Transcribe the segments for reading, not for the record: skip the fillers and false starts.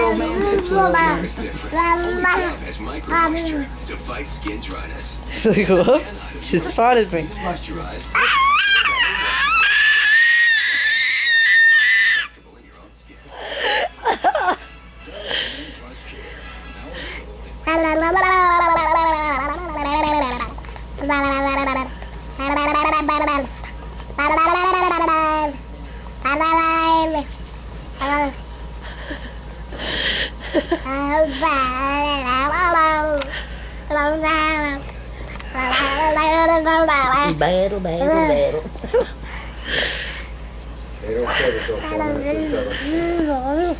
6-year-old man, 6-year-old man. Is different. Only Dove has micro moisture to fight skin dryness. He's like, whoops, she spotted me. Moisturized. In your own skin. Battle, battle, battle. They don't say it, don't fall into each other.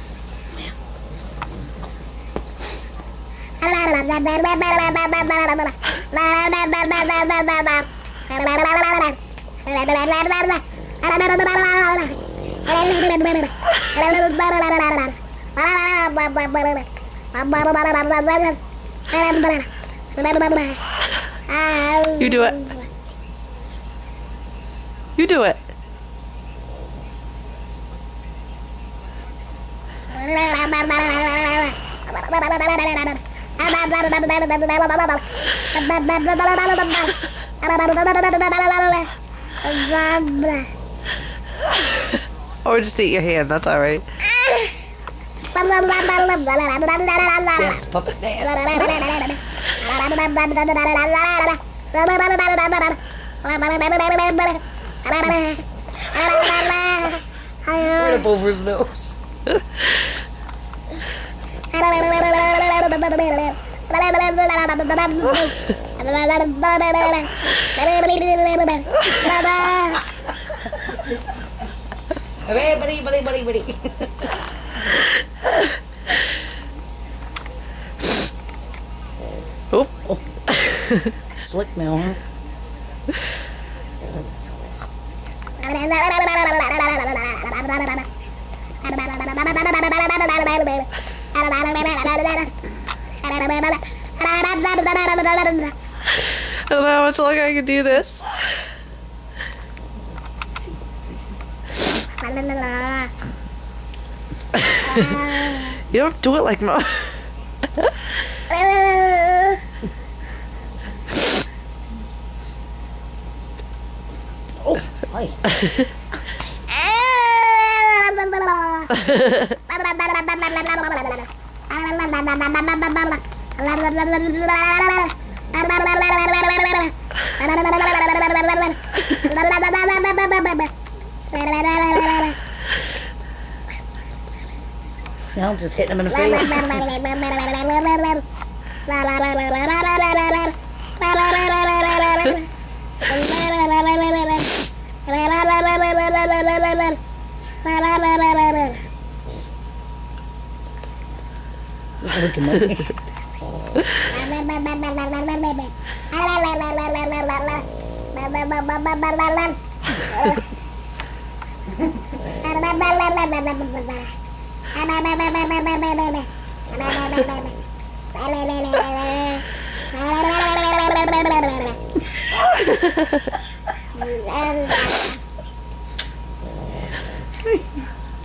You do it. You do it. Or just eat your hand, that's alright. Dance, puppet dance. Right up over his nose. Oh. Slick now, huh? I don't know how much longer I can do this. You don't do it like Mom. Oh, hi. Now I'm just hitting him in the face. Look at me.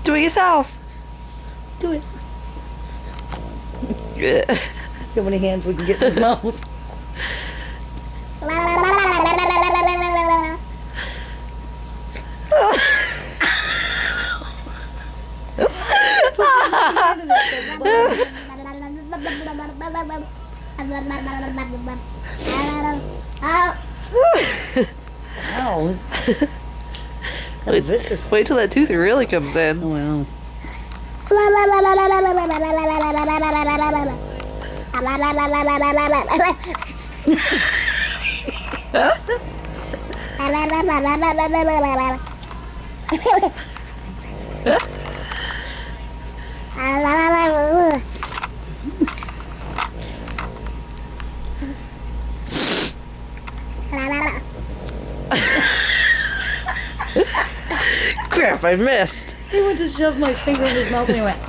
Do it yourself. Do it. See how many hands we can get in his mouth. Wow. Vicious. Wait till that tooth really comes in. Oh, wow. Crap, I missed. He went to shove my finger in his mouth and he went.